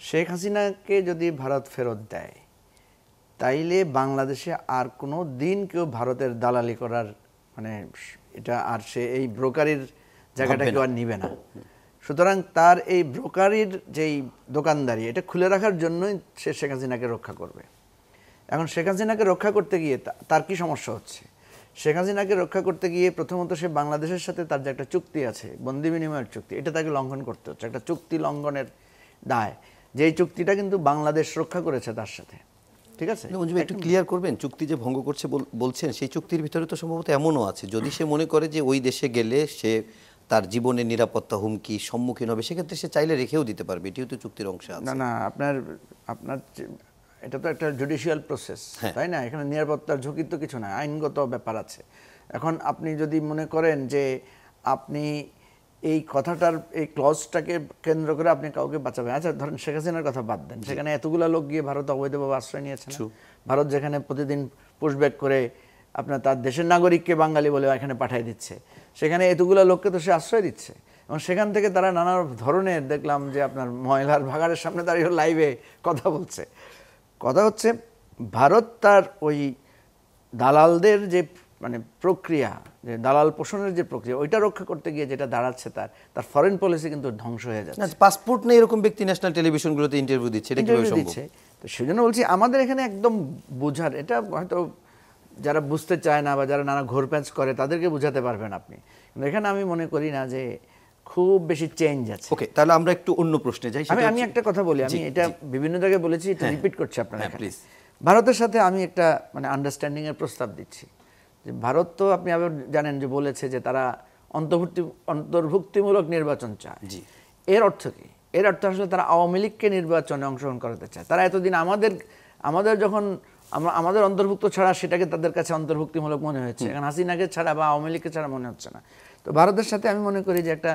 শেখ হাসিনাকে যদি ভারত ফেরত দেয় তাইলে বাংলাদেশে আর কোনো দিন কেউ ভারতের দালালি করার মানে এটা আর সে এই ব্রোকারির জায়গাটা কেউ আর নিবে না। সুতরাং তার এই ব্রোকারির যেই দোকানদারি এটা খুলে রাখার জন্যই সে শেখ হাসিনাকে রক্ষা করবে। এখন শেখ হাসিনাকে রক্ষা করতে গিয়ে তার কি সমস্যা হচ্ছে? শেখ হাসিনাকে রক্ষা করতে গিয়ে প্রথমত সে বাংলাদেশের সাথে তার যে একটা চুক্তি আছে, বন্দি বিনিময়ের চুক্তি, এটা তাকে লঙ্ঘন করতে হচ্ছে, একটা চুক্তি লঙ্ঘনের দায়। যেই চুক্তিটা কিন্তু বাংলাদেশ রক্ষা করেছে তার সাথে, ঠিক আছে? একটু ক্লিয়ার করবেন, চুক্তি যে ভঙ্গ করছে বলছেন, সেই চুক্তির ভিতরে তো সম্ভবত এমনও আছে যদি সে মনে করে যে ওই দেশে গেলে সে তার জীবনের নিরাপত্তা হুমকি সম্মুখীন হবে, সেক্ষেত্রে সে চাইলে রেখেও দিতে পারবে, এটিও তো চুক্তির অংশ আছে। না না, আপনার এটা তো একটা জুডিশিয়াল প্রসেস, তাই না? এখানে নিরাপত্তার ঝুঁকির তো কিছু না, আইনগত ব্যাপার আছে। এখন আপনি যদি মনে করেন যে আপনি এই কথাটার এই ক্লজটাকে কেন্দ্র করে আপনি কাউকে বাঁচাবেন, আচ্ছা ধরেন শেখ হাসিনার কথা বাদ দেন, সেখানে এতগুলো লোক গিয়ে ভারত অবৈধভাবে আশ্রয় নিয়েছে। ভারত যেখানে প্রতিদিন পুশব্যাক করে আপনার তার দেশের নাগরিককে বাঙালি বলে এখানে পাঠিয়ে দিচ্ছে, সেখানে এতগুলো লোককে তো সে আশ্রয় দিচ্ছে। এবং সেখান থেকে তারা নানা ধরনের দেখলাম যে আপনার ময়লার ভাগাড়ের সামনে দাঁড়িয়ে লাইভে কথা বলছে। কথা হচ্ছে ভারত তার ওই দালালদের যে মানে প্রক্রিয়া, যে দালাল পোষণের যে প্রক্রিয়া, ওইটা রক্ষা করতে গিয়ে যেটা দাঁড়াচ্ছে তার ফরেন পলিসি কিন্তু ধ্বংস হয়ে যাচ্ছে। পাসপোর্ট নেই এরকম ব্যক্তি ন্যাশনাল টেলিভিশনগুলোতে ইন্টারভিউ দিচ্ছে, এটা কিভাবে সম্ভব? তো সেজন্য বলছি আমাদের এখানে একদম বোঝার, এটা হয়তো যারা বুঝতে চায় না বা যারা নানা ঘোরপ্যাঁচ করে তাদেরকে বোঝাতে পারবেন আপনি, কিন্তু এখানে আমি মনে করি না যে খুব বেশি চেঞ্জ আছে। ওকে, তাহলে আমরা একটু অন্য প্রশ্নে যাই। আমি একটা কথা বলি, আমি এটা বিভিন্ন জায়গায় বলেছি, এটা রিপিট করছি আপনারা প্লিজ। ভারতের সাথে আমি একটা মানে আন্ডারস্ট্যান্ডিং এর প্রস্তাব দিচ্ছি যে ভারত তো আপনি আবার জানেন যে বলেছে যে তারা অন্তর্ভুক্তিমূলক নির্বাচন চায়। এর অর্থ কি? এর অর্থ আসলে তারা আওয়ামী লীগকে নির্বাচনে অংশগ্রহণ করাতে চায়। তারা এতদিন আমাদের যখন আমাদের অন্তর্ভুক্ত ছাড়া সেটাকে তাদের কাছে অন্তর্ভুক্তিমূলক মনে হয়েছে, এখন হাসিনাকে ছাড়া বা আওয়ামী লীগকে ছাড়া মনে হচ্ছে না। তো ভারতের সাথে আমি মনে করি যে একটা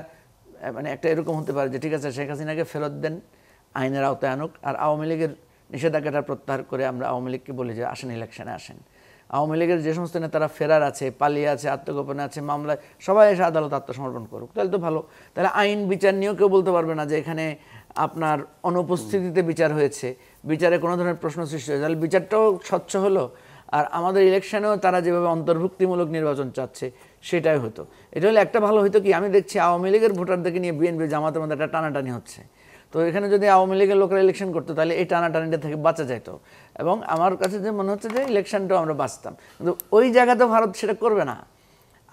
এরকম হতে পারে যে ঠিক আছে শেখ হাসিনাকে ফেরত দেন, আইনের আওতায় আনুক, আর আওয়ামী লীগের নিষেধাজ্ঞাটা প্রত্যাহার করে আমরা আওয়ামী লীগকে বলি যে আসেন ইলেকশনে আসেন। আওয়ামী লীগের যে সমস্ত নেতারা ফেরার আছে, পালিয়ে আছে, আত্মগোপনে আছে, মামলায়, সবাই এসে আদালত আত্মসমর্পণ করুক, তাহলে তো ভালো। তাহলে আইন বিচার নিয়েও কেউ বলতে পারবে না যে এখানে আপনার অনুপস্থিতিতে বিচার হয়েছে, বিচারে কোনো ধরনের প্রশ্ন সৃষ্টি হয়েছে, তাহলে বিচারটাও স্বচ্ছ হলো। আর আমাদের ইলেকশনেও তারা যেভাবে অন্তর্ভুক্তিমূলক নির্বাচন চাচ্ছে সেটাই হতো। এটা হলে একটা ভালো হতো কি, আমি দেখছি আওয়ামী লীগের ভোটারদেরকে নিয়ে বিএনপি জামাতের মধ্যে একটা টানাটানি হচ্ছে। তো এখানে যদি আওয়ামী লীগের লোকেরা ইলেকশন করতো তাহলে এই টানাটানিটা থেকে বাঁচা যেত, এবং আমার কাছে যে মনে হচ্ছে যে ইলেকশনটাও আমরা বাঁচতাম। কিন্তু ওই জায়গাতে ভারত সেটা করবে না।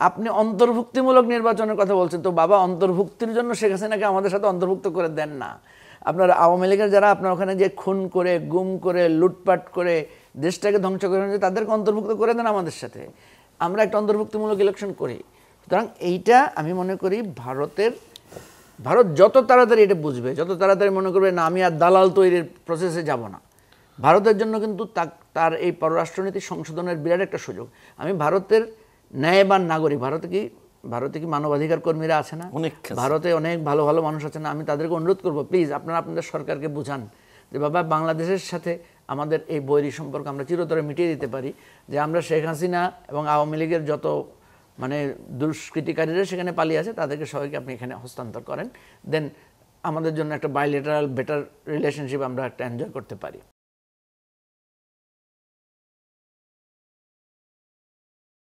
আপনি অন্তর্ভুক্তিমূলক নির্বাচনের কথা বলছেন, তো বাবা অন্তর্ভুক্তির জন্য শেখ হাসিনাকে আমাদের সাথে অন্তর্ভুক্ত করে দেন না। আপনার আওয়ামী লীগের যারা আপনার ওখানে যে খুন করে, গুম করে, লুটপাট করে দেশটাকে ধ্বংস করে তাদেরকে অন্তর্ভুক্ত করে দেন আমাদের সাথে, আমরা একটা অন্তর্ভুক্তিমূলক ইলেকশন করি। সুতরাং এইটা আমি মনে করি ভারত যত তাড়াতাড়ি এটা বুঝবে, যত তাড়াতাড়ি মনে করবে না আমি আর দালাল তৈরির প্রসেসে যাব না, ভারতের জন্য কিন্তু তার এই পররাষ্ট্রনীতি সংশোধনের বিরাট একটা সুযোগ। আমি ভারতের ন্যায়বান নাগরিক, ভারতে কি মানবাধিকার কর্মীরা আছে না? ভারতে অনেক ভালো ভালো মানুষ আছে না? আমি তাদেরকে অনুরোধ করবো প্লিজ আপনারা আপনাদের সরকারকে বুঝান যে বাবা বাংলাদেশের সাথে আমাদের এই বৈরী সম্পর্ক আমরা চিরতরে মিটিয়ে দিতে পারি, যে আমরা শেখ হাসিনা এবং আওয়ামী লীগের যত মানে দুষ্কৃতিকারীরা সেখানে পালিয়ে আছে তাদেরকে সবাইকে আপনি এখানে হস্তান্তর করেন, দেন আমাদের জন্য একটা বাইলেটারাল বেটার রিলেশনশিপ আমরা একটা এনজয় করতে পারি।